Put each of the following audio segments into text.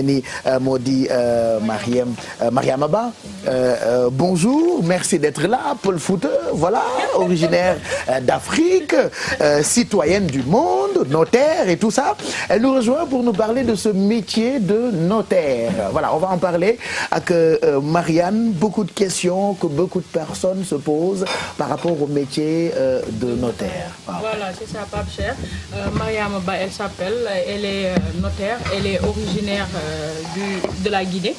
ni moo di Mariama Ba, bonjour, merci d'être là. Peul Fouta, voilà, originaire d'Afrique, citoyenne du monde, notaire et tout ça. Elle nous rejoint pour nous parler de ce métier de notaire. Voilà, on va en parler avec Marianne. Beaucoup de questions que beaucoup de personnes se posent par rapport au métier de notaire. Wow. Voilà, c'est ça, Pape Cheikh. Mariama Ba, elle s'appelle, elle est notaire, elle est originaire de la Guinée.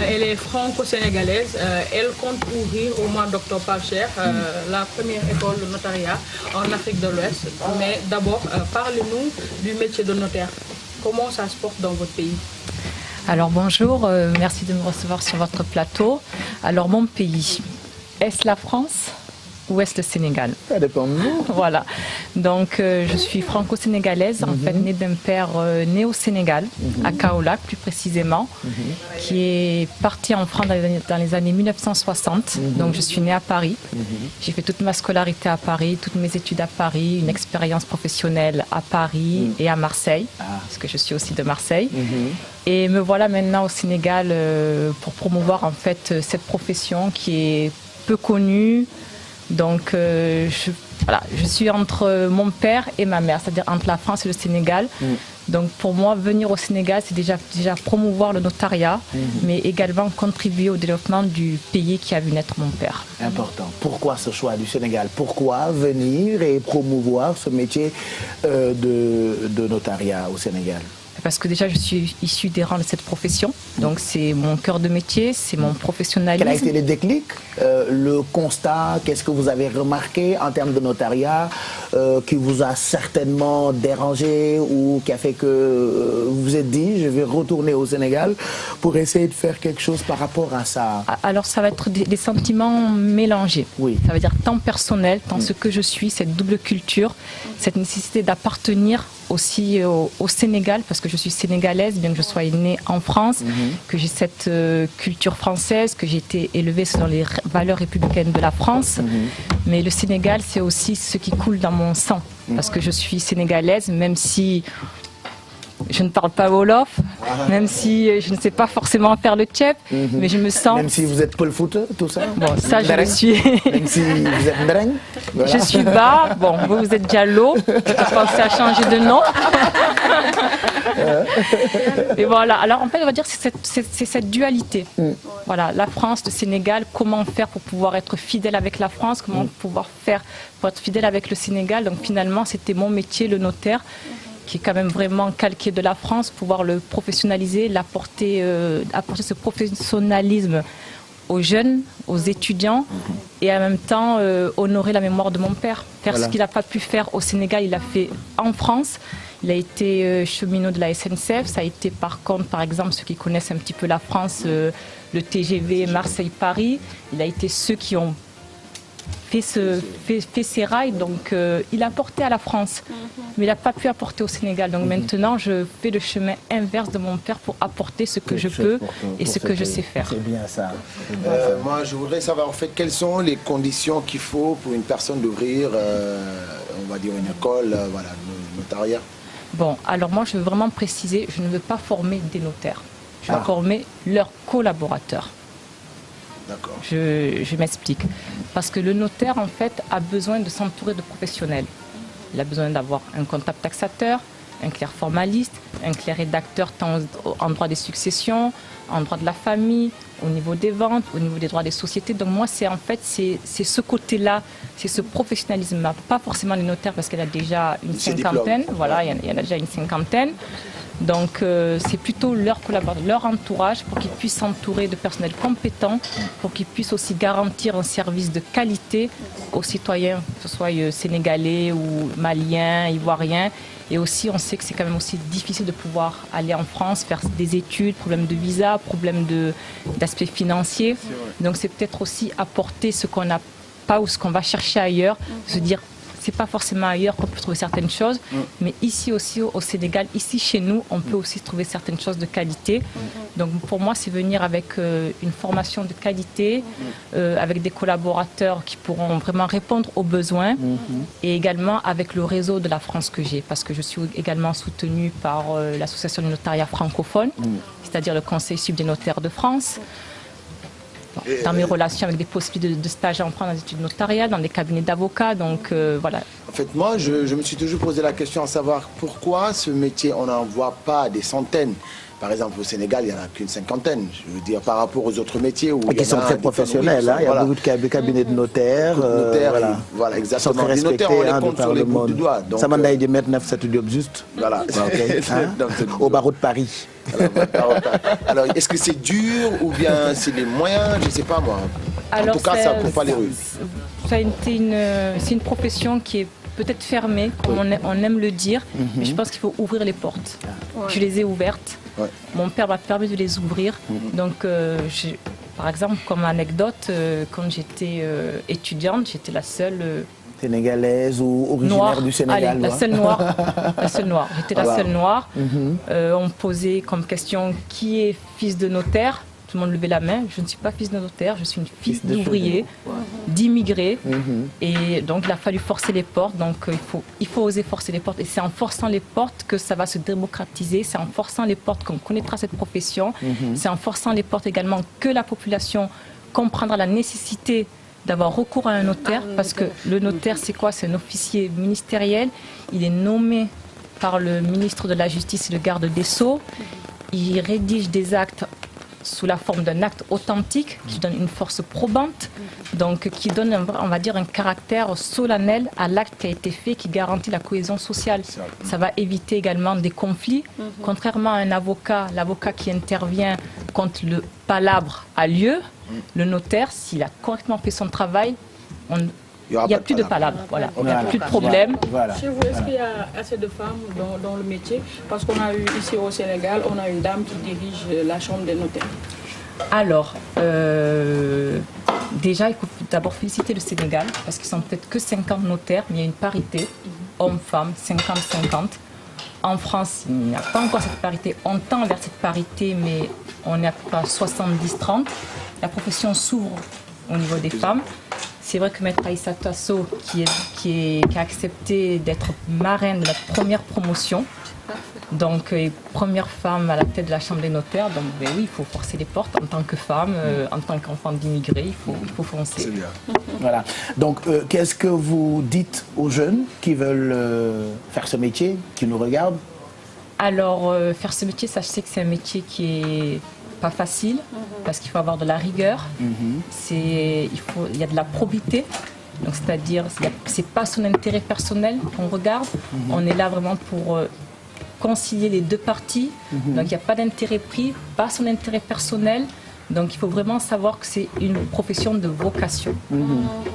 Elle est franco-sénégalaise. Elle compte ouvrir au mois d'octobre, Pape Cheikh, la première école de notariat en Afrique de l'Ouest. Mais d'abord, parlez-nous du métier de notaire. Comment ça se porte dans votre pays? Alors bonjour, merci de me recevoir sur votre plateau. Alors mon pays, est-ce la France ou est-ce le Sénégal? Ça dépend de vous. Voilà, donc je suis franco-sénégalaise, en fait née d'un père né au Sénégal, à Kaolack plus précisément, qui est parti en France dans les années 1960, donc je suis née à Paris. J'ai fait toute ma scolarité à Paris, toutes mes études à Paris, une expérience professionnelle à Paris et à Marseille, parce que je suis aussi de Marseille. Et me voilà maintenant au Sénégal pour promouvoir en fait cette profession qui est peu connue. Donc je suis entre mon père et ma mère, c'est-à-dire entre la France et le Sénégal. Donc pour moi, venir au Sénégal, c'est déjà promouvoir le notariat, mais également contribuer au développement du pays qui a vu naître mon père. Important. Pourquoi ce choix du Sénégal? Pourquoi venir et promouvoir ce métier de notariat au Sénégal? Parce que déjà, je suis issue des rangs de cette profession. Donc, c'est mon cœur de métier, c'est mon professionnalisme. Quel a été le déclic, le constat? Qu'est-ce que vous avez remarqué en termes de notariat qui vous a certainement dérangé ou qui a fait que vous vous êtes dit, je vais retourner au Sénégal pour essayer de faire quelque chose par rapport à ça? Alors, ça va être des sentiments mélangés. Oui. Ça veut dire tant personnel, tant ce que je suis, cette double culture, cette nécessité d'appartenir aussi au Sénégal, parce que je suis sénégalaise, bien que je sois née en France, que j'ai cette culture française, que j'ai été élevée selon les valeurs républicaines de la France. Mais le Sénégal, c'est aussi ce qui coule dans mon sang, parce que je suis sénégalaise, même si je ne parle pas Wolof, même si je ne sais pas forcément faire le tchèp, mais je me sens... Même si vous êtes Peul Fouta, tout ça? Bon, ça je le suis. Même si vous êtes Ndreng? Voilà. Je suis bas, bon, vous êtes Diallo, je pensais à changer de nom. Et voilà, alors en fait, on va dire que c'est cette dualité. Voilà, la France, le Sénégal, comment faire pour pouvoir être fidèle avec la France, comment pouvoir faire pour être fidèle avec le Sénégal. Donc finalement, c'était mon métier, le notaire, qui est quand même vraiment calqué de la France, pouvoir le professionnaliser, apporter ce professionnalisme aux jeunes, aux étudiants, et en même temps honorer la mémoire de mon père. Faire ce qu'il n'a pas pu faire au Sénégal, il l'a fait en France. Il a été cheminot de la SNCF. Ça a été par contre, par exemple, ceux qui connaissent un petit peu la France, le TGV Marseille-Paris. Il a été ceux qui ont fait ses rails, donc il a apporté à la France, mais il n'a pas pu apporter au Sénégal. Donc maintenant, je fais le chemin inverse de mon père pour apporter ce que je peux et ce que je sais faire. C'est bien ça. Moi, je voudrais savoir en fait quelles sont les conditions qu'il faut pour une personne d'ouvrir, on va dire une école, voilà, notariat. Bon, alors moi, je veux vraiment préciser, je ne veux pas former des notaires. Je veux former leurs collaborateurs. D'accord. Je m'explique. Parce que le notaire, en fait, a besoin de s'entourer de professionnels. Il a besoin d'avoir un comptable taxateur, un clerc formaliste, un clerc rédacteur tant en droit des successions, en droit de la famille, au niveau des ventes, au niveau des droits des sociétés. Donc moi, c'est ce côté-là, c'est ce professionnalisme-là. Pas forcément les notaires parce qu'il y en a déjà une cinquantaine. Voilà, il y en a déjà une cinquantaine. Donc c'est plutôt leur collaborateurs, leur entourage pour qu'ils puissent s'entourer de personnel compétent, pour qu'ils puissent aussi garantir un service de qualité aux citoyens, que ce soit sénégalais ou maliens, ivoiriens. Et aussi, on sait que c'est quand même aussi difficile de pouvoir aller en France, faire des études, problème de visa, problème d'aspect financier. Donc c'est peut-être aussi apporter ce qu'on n'a pas ou ce qu'on va chercher ailleurs, se dire c'est pas forcément ailleurs qu'on peut trouver certaines choses, mais ici aussi au Sénégal, ici chez nous, on peut aussi trouver certaines choses de qualité. Donc pour moi, c'est venir avec une formation de qualité, avec des collaborateurs qui pourront vraiment répondre aux besoins, et également avec le réseau de la France que j'ai, parce que je suis également soutenue par l'association du notariat francophone, c'est-à-dire le Conseil sup des notaires de France. Dans mes relations avec des possibilités de stage en France dans les études notariales, dans des cabinets d'avocats, donc voilà. En fait, moi, je me suis toujours posé la question à savoir pourquoi ce métier, on n'en voit pas des centaines. Par exemple, au Sénégal, il n'y en a qu'une cinquantaine. Je veux dire, par rapport aux autres métiers où qui sont très professionnels. Il y a beaucoup de cabinets de notaires. Voilà, exactement. Sont très les notaires, on les compte sur les bouts du doigt. Ça m'a dit de mettre 9 job juste. Voilà. Au barreau de Paris. Alors, est-ce que c'est dur ou bien c'est les moyens? Je ne sais pas moi. En tout cas, ça ne court pas les rues. C'est une profession qui est peut-être fermée, comme on aime le dire, mais je pense qu'il faut ouvrir les portes. Je les ai ouvertes. Mon père m'a permis de les ouvrir. Donc, par exemple, comme anecdote, quand j'étais étudiante, j'étais la seule... sénégalaise ou originaire noire. Du Sénégal. Allez, la seule noire. La seule noire. J'étais la seule noire. On me posait comme question qui est fils de notaire. Tout le monde levait la main. Je ne suis pas fils de notaire, je suis une fille d'ouvrier, d'immigré. Et donc il a fallu forcer les portes. Donc il faut oser forcer les portes. Et c'est en forçant les portes que ça va se démocratiser. C'est en forçant les portes qu'on connaîtra cette profession. C'est en forçant les portes également que la population comprendra la nécessité d'avoir recours à un notaire, parce que le notaire, c'est quoi? C'est un officier ministériel. Il est nommé par le ministre de la Justice et le garde des Sceaux. Il rédige des actes sous la forme d'un acte authentique qui donne une force probante, donc qui donne, on va dire, un caractère solennel à l'acte qui a été fait, qui garantit la cohésion sociale. Ça va éviter également des conflits. Contrairement à un avocat, l'avocat qui intervient quand le palabre a lieu, le notaire, s'il a correctement fait son travail, il n'y a plus de palabre, voilà. Il n'y a plus de problème. Chez vous, est-ce qu'il y a assez de femmes dans le métier? Parce qu'on a eu ici au Sénégal, on a une dame qui dirige la chambre des notaires. Alors, déjà, il faut d'abord féliciter le Sénégal, parce qu'ils sont peut-être que 50 notaires, mais il y a une parité, hommes-femmes, 50-50. En France, il n'y a pas encore cette parité. On tend vers cette parité, mais on est à 70-30. La profession s'ouvre au niveau des femmes. C'est vrai que Maître Aïssa Tasso, qui a accepté d'être marraine de la première promotion, donc première femme à la tête de la Chambre des notaires, donc ben oui, il faut forcer les portes en tant que femme, en tant qu'enfant d'immigré, il faut foncer. C'est bien. Voilà. Donc, qu'est-ce que vous dites aux jeunes qui veulent faire ce métier, qui nous regardent? Alors, faire ce métier, ça, je sais que c'est un métier qui est pas facile, parce qu'il faut avoir de la rigueur, il y a de la probité, donc c'est-à-dire c'est pas son intérêt personnel qu'on regarde, on est là vraiment pour concilier les deux parties, donc il n'y a pas d'intérêt pris, pas son intérêt personnel. Donc il faut vraiment savoir que c'est une profession de vocation,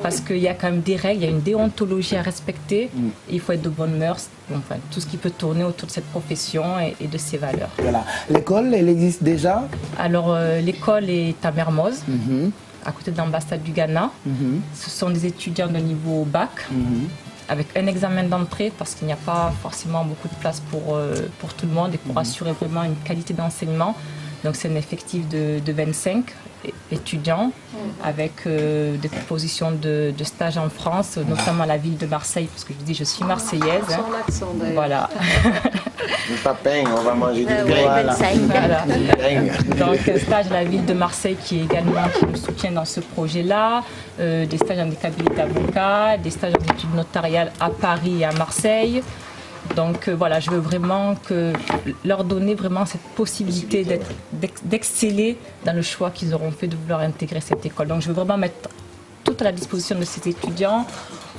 parce qu'il y a quand même des règles, il y a une déontologie à respecter, et il faut être de bonnes mœurs, enfin tout ce qui peut tourner autour de cette profession et de ses valeurs. Voilà. L'école, elle existe déjà? Alors l'école est à Mermoz, à côté de l'ambassade du Ghana. Ce sont des étudiants de niveau bac, avec un examen d'entrée, parce qu'il n'y a pas forcément beaucoup de place pour tout le monde, et pour assurer vraiment une qualité d'enseignement. Donc c'est un effectif de 25 étudiants, avec des propositions de stage en France, notamment à la ville de Marseille, parce que je dis je suis marseillaise. Son accent d'ailleurs. Voilà. Pas peine, on va manger du grain. Voilà. Donc un stage à la ville de Marseille qui me soutient dans ce projet-là, des stages dans des cabinets d'avocats, des stages en études notariales à Paris et à Marseille. Donc voilà, je veux vraiment leur donner vraiment cette possibilité d'exceller dans le choix qu'ils auront fait de vouloir intégrer cette école. Donc je veux vraiment mettre tout à la disposition de ces étudiants.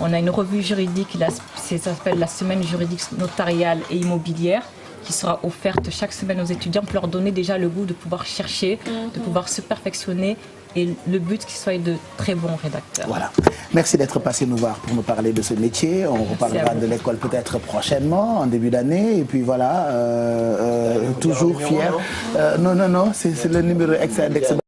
On a une revue juridique, ça s'appelle la semaine juridique notariale et immobilière, qui sera offerte chaque semaine aux étudiants pour leur donner déjà le goût de pouvoir chercher, de pouvoir se perfectionner, et le but qu'ils soient de très bons rédacteurs. Voilà. Merci d'être passé nous voir pour nous parler de ce métier. On reparlera de l'école peut-être prochainement, en début d'année. Et puis voilà, toujours fier. Non, c'est le numéro d'ex